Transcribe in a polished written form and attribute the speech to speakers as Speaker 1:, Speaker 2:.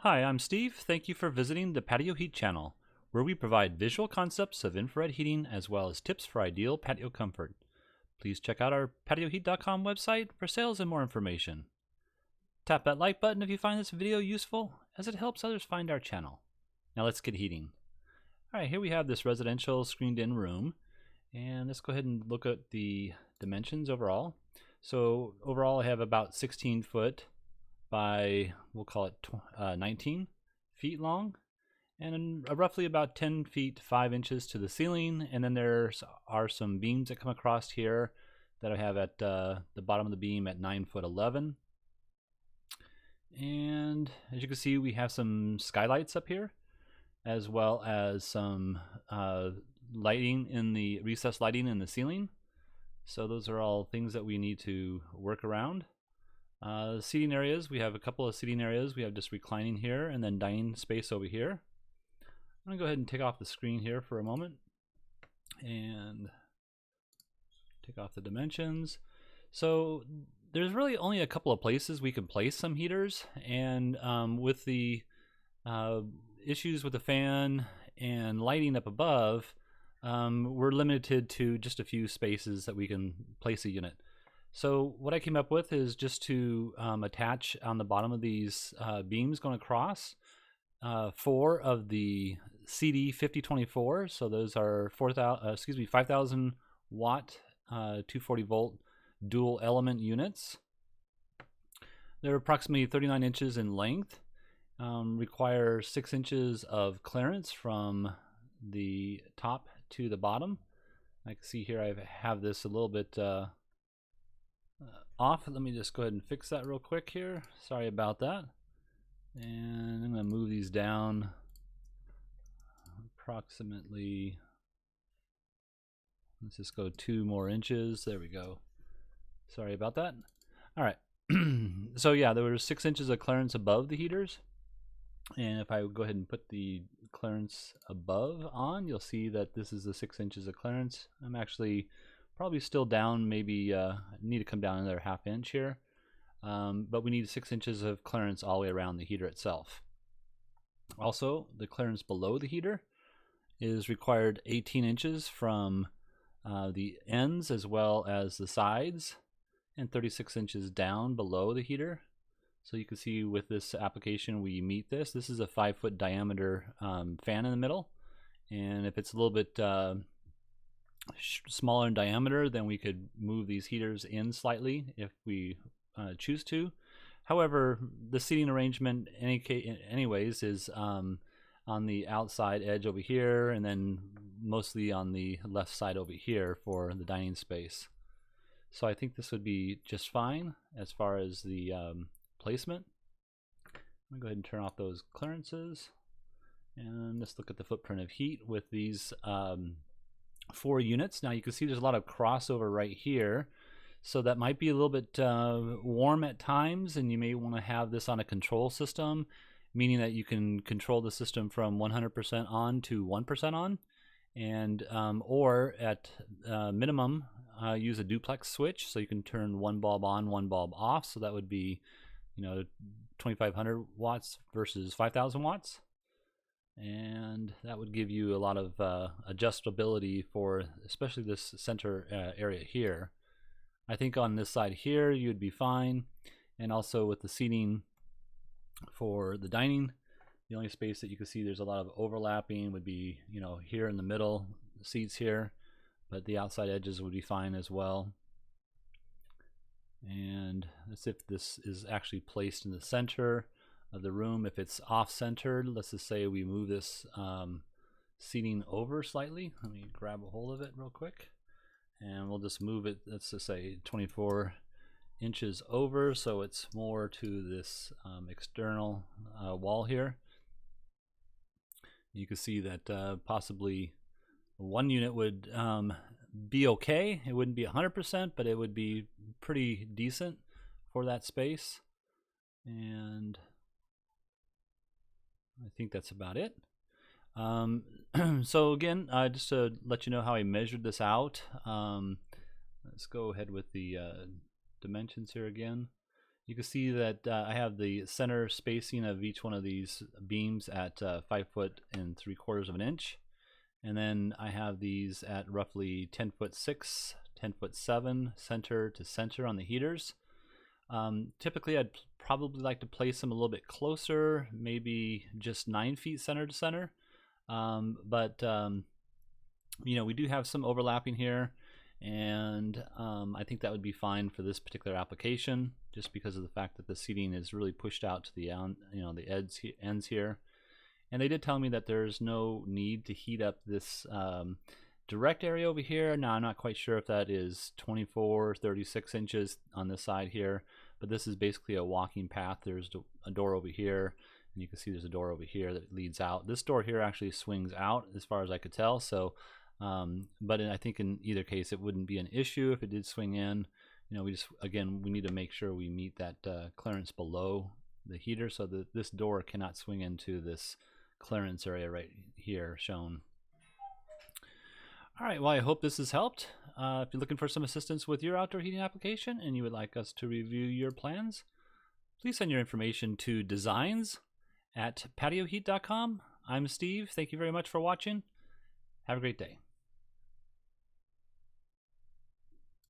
Speaker 1: Hi, I'm Steve. Thank you for visiting the Patio Heat channel, where we provide visual concepts of infrared heating as well as tips for ideal patio comfort. Please check out our patioheat.com website for sales and more information. Tap that like button if you find this video useful, as it helps others find our channel. Now let's get heating. Alright, here we have this residential screened-in room, and let's go ahead and look at the dimensions overall. So overall I have about 16 foot by, we'll call it 19 feet long, and roughly about 10 feet 5 inches to the ceiling. And then there are some beams that come across here that I have at the bottom of the beam at 9 foot 11. And as you can see, we have some skylights up here, as well as some lighting in the recessed lighting in the ceiling. So those are all things that we need to work around. Seating areas, we have a couple of seating areas. We have just reclining here and then dining space over here. I'm gonna go ahead and take off the screen here for a moment and take off the dimensions. So there's really only a couple of places we can place some heaters, and with the issues with the fan and lighting up above, we're limited to just a few spaces that we can place a unit. So what I came up with is just to attach on the bottom of these beams going across 4 of the CD5024. So those are 5,000 watt 240 volt dual element units. They're approximately 39 inches in length. Require 6 inches of clearance from the top to the bottom. I can see here I have this a little bit off. Let me just go ahead and fix that real quick here. Sorry about that. And I'm going to move these down approximately, let's just go 2 more inches. There we go. Sorry about that. All right. So yeah, there was 6 inches of clearance above the heaters. And if I would go ahead and put the clearance above on, you'll see that this is the 6 inches of clearance. I'm actually probably still down, maybe need to come down another ½ inch here. But we need 6 inches of clearance all the way around the heater itself. Also, the clearance below the heater is required 18 inches from the ends as well as the sides, and 36 inches down below the heater. So you can see with this application we meet this. This is a 5 foot diameter fan in the middle, and if it's a little bit smaller in diameter, then we could move these heaters in slightly if we choose to. However, the seating arrangement anyways is on the outside edge over here, and then mostly on the left side over here for the dining space. So I think this would be just fine as far as the placement. I'm gonna go ahead and turn off those clearances, and let's look at the footprint of heat with these 4 units. Now you can see there's a lot of crossover right here, so that might be a little bit warm at times, and you may want to have this on a control system, meaning that you can control the system from 100% on to 1% on, and or at minimum use a duplex switch, so you can turn one bulb on, one bulb off. So that would be, 2,500 watts versus 5,000 watts. And that would give you a lot of adjustability for especially this center area here. I think on this side here you'd be fine, and also with the seating for the dining, the only space that you can see there's a lot of overlapping would be here in the middle seats here, but the outside edges would be fine as well. And let's see if this is actually placed in the center of the room. If it's off-centered, let's just say we move this seating over slightly. Let me grab a hold of it real quick, and we'll just move it, let's just say 24 inches over, so it's more to this external wall here. You can see that possibly one unit would be okay. It wouldn't be 100%, but it would be pretty decent for that space. And I think that's about it. So again, just to let you know how I measured this out, let's go ahead with the dimensions here again. You can see that I have the center spacing of each one of these beams at 5 foot and 3/4 of an inch. And then I have these at roughly 10 foot 6, 10 foot 7, center to center on the heaters. Typically I'd probably like to place them a little bit closer, maybe just 9 feet center to center. You know, we do have some overlapping here, and I think that would be fine for this particular application, just because of the fact that the seating is really pushed out to the the ends here. And they did tell me that there's no need to heat up this direct area over here. Now I'm not quite sure if that is 24, 36 inches on this side here, but this is basically a walking path. There's a door over here, and you can see there's a door over here that leads out. This door here actually swings out as far as I could tell, so but I think in either case it wouldn't be an issue if it did swing in. You know, we need to make sure we meet that clearance below the heater, so that this door cannot swing into this clearance area right here shown. All right, well, I hope this has helped. If you're looking for some assistance with your outdoor heating application and you would like us to review your plans, please send your information to designs@patioheat.com. I'm Steve. Thank you very much for watching. Have a great day.